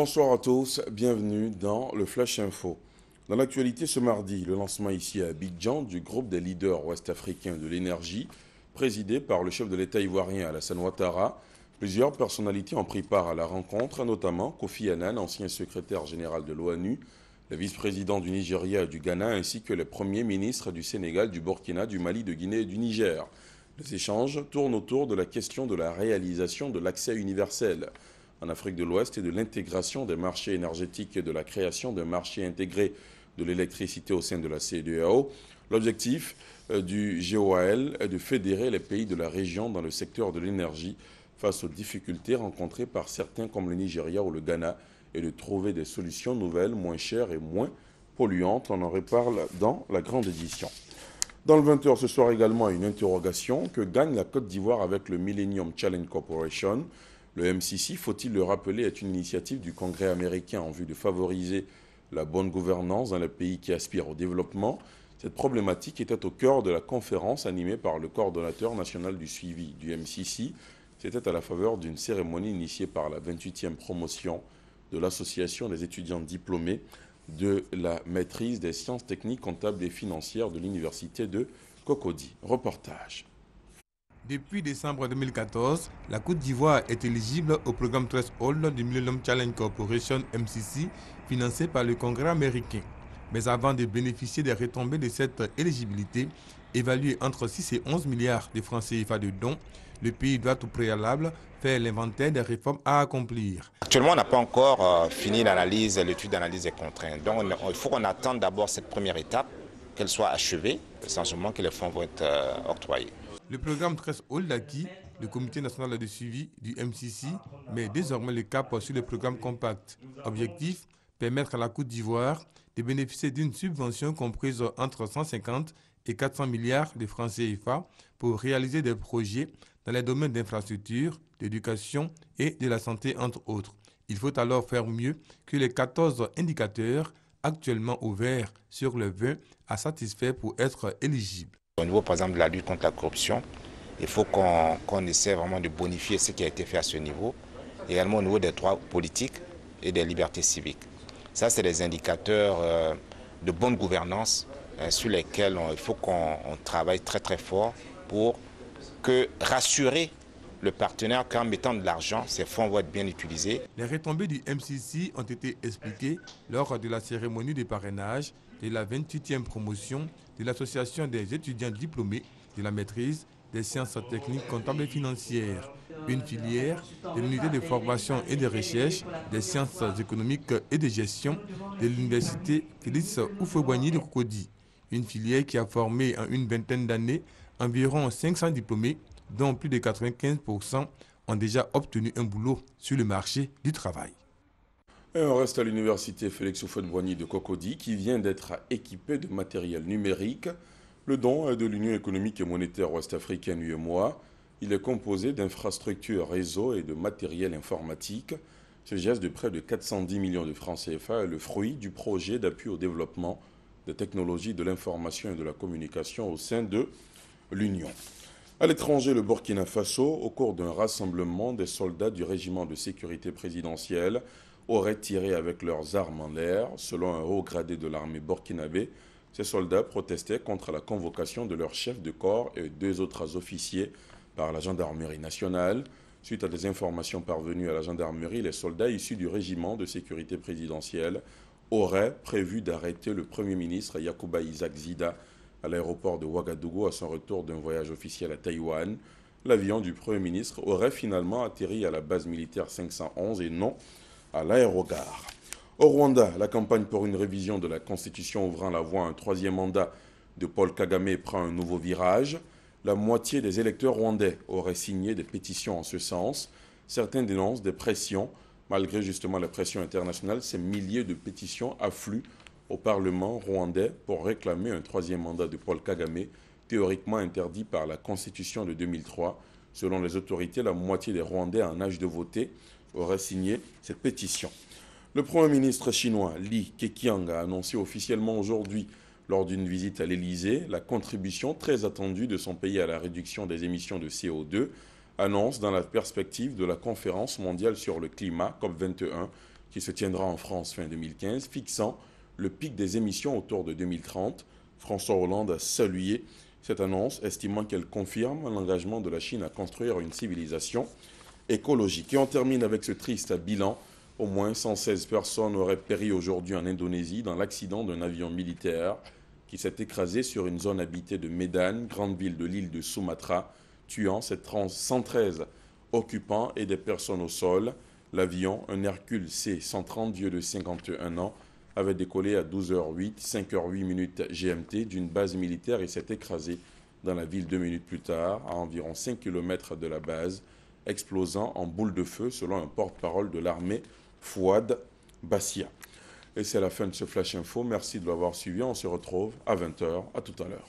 Bonsoir à tous, bienvenue dans le Flash Info. Dans l'actualité ce mardi, le lancement ici à Abidjan du groupe des leaders ouest-africains de l'énergie, présidé par le chef de l'État ivoirien Alassane Ouattara. Plusieurs personnalités ont pris part à la rencontre, notamment Kofi Annan, ancien secrétaire général de l'ONU, le vice-président du Nigeria et du Ghana, ainsi que les premiers ministres du Sénégal, du Burkina, du Mali, de Guinée et du Niger. Les échanges tournent autour de la question de la réalisation de l'accès universel en Afrique de l'Ouest et de l'intégration des marchés énergétiques et de la création d'un marché intégré de l'électricité au sein de la CEDEAO. L'objectif du GOAL est de fédérer les pays de la région dans le secteur de l'énergie face aux difficultés rencontrées par certains comme le Nigeria ou le Ghana et de trouver des solutions nouvelles, moins chères et moins polluantes. On en reparle dans la grande édition. Dans le 20h ce soir également, une interrogation. Que gagne la Côte d'Ivoire avec le Millennium Challenge Corporation ? Le MCC, faut-il le rappeler, est une initiative du Congrès américain en vue de favoriser la bonne gouvernance dans les pays qui aspirent au développement. Cette problématique était au cœur de la conférence animée par le coordonnateur national du suivi du MCC. C'était à la faveur d'une cérémonie initiée par la 28e promotion de l'Association des étudiants diplômés de la maîtrise des sciences techniques, comptables et financières de l'Université de Cocody. Reportage. Depuis décembre 2014, la Côte d'Ivoire est éligible au programme Threshold du Millennium Challenge Corporation MCC, financé par le Congrès américain. Mais avant de bénéficier des retombées de cette éligibilité, évaluée entre 6 et 11 milliards de francs CFA de dons, le pays doit au préalable faire l'inventaire des réformes à accomplir. Actuellement, on n'a pas encore fini l'étude d'analyse des contraintes. Donc, il faut qu'on attende d'abord cette première étape, qu'elle soit achevée, essentiellement que les fonds vont être octroyés. Le programme Threshold acquis, le comité national de suivi du MCC, met désormais le cap sur le programme Compact. Objectif, permettre à la Côte d'Ivoire de bénéficier d'une subvention comprise entre 150 et 400 milliards de francs CFA pour réaliser des projets dans les domaines d'infrastructure, d'éducation et de la santé, entre autres. Il faut alors faire mieux que les 14 indicateurs actuellement au vert sur le 20 à satisfaire pour être éligible. Au niveau, par exemple, de la lutte contre la corruption, il faut qu'on essaie vraiment de bonifier ce qui a été fait à ce niveau, également au niveau des droits politiques et des libertés civiques. Ça, c'est des indicateurs de bonne gouvernance sur lesquels il faut qu'on travaille très très fort pour rassurer le partenaire qu'en mettant de l'argent, ces fonds vont être bien utilisés. Les retombées du MCC ont été expliquées lors de la cérémonie de parrainage de la 28e promotion de l'Association des étudiants diplômés de la maîtrise des sciences techniques, comptables et financières, une filière de l'unité de formation et de recherche des sciences économiques et de gestion de l'université Félix Houphouët-Boigny de Cocody, une filière qui a formé en une vingtaine d'années environ 500 diplômés, dont plus de 95% ont déjà obtenu un boulot sur le marché du travail. Et on reste à l'université Félix Houphouët-Boigny de Cocody qui vient d'être équipée de matériel numérique. Le don est de l'Union économique et monétaire ouest-africaine UEMOA. Il est composé d'infrastructures réseau et de matériel informatique. Ce geste de près de 410 millions de francs CFA est le fruit du projet d'appui au développement des technologies de l'information et de la communication au sein de l'Union. À l'étranger, le Burkina Faso, au cours d'un rassemblement, des soldats du régiment de sécurité présidentielle auraient tiré avec leurs armes en l'air. Selon un haut gradé de l'armée burkinabé, ces soldats protestaient contre la convocation de leur chef de corps et deux autres officiers par la gendarmerie nationale. Suite à des informations parvenues à la gendarmerie, les soldats issus du régiment de sécurité présidentielle auraient prévu d'arrêter le Premier ministre Yacouba Isaac Zida à l'aéroport de Ouagadougou à son retour d'un voyage officiel à Taïwan. L'avion du Premier ministre aurait finalement atterri à la base militaire 511 et non à l'aérogare. Au Rwanda, la campagne pour une révision de la Constitution ouvrant la voie à un troisième mandat de Paul Kagame prend un nouveau virage. La moitié des électeurs rwandais auraient signé des pétitions en ce sens. Certains dénoncent des pressions. Malgré justement la pression internationale, ces milliers de pétitions affluent au Parlement rwandais pour réclamer un troisième mandat de Paul Kagame, théoriquement interdit par la Constitution de 2003. Selon les autorités, la moitié des Rwandais en âge de voter auraient signé cette pétition. Le Premier ministre chinois Li Keqiang a annoncé officiellement aujourd'hui, lors d'une visite à l'Élysée, la contribution très attendue de son pays à la réduction des émissions de CO2, annonce dans la perspective de la conférence mondiale sur le climat COP21 qui se tiendra en France fin 2015, fixant le pic des émissions autour de 2030. François Hollande a salué cette annonce, estimant qu'elle confirme l'engagement de la Chine à construire une civilisation écologique. Et on termine avec ce triste bilan. Au moins 116 personnes auraient péri aujourd'hui en Indonésie dans l'accident d'un avion militaire qui s'est écrasé sur une zone habitée de Medan, grande ville de l'île de Sumatra, tuant 113 occupants et des personnes au sol. L'avion, un Hercule C-130 vieux de 51 ans, avait décollé à 12h08, 5h08 GMT d'une base militaire et s'est écrasé dans la ville 2 minutes plus tard, à environ 5 km de la base, explosant en boule de feu selon un porte-parole de l'armée, Fouad Bassia. Et c'est la fin de ce Flash Info. Merci de l'avoir suivi. On se retrouve à 20h. À tout à l'heure.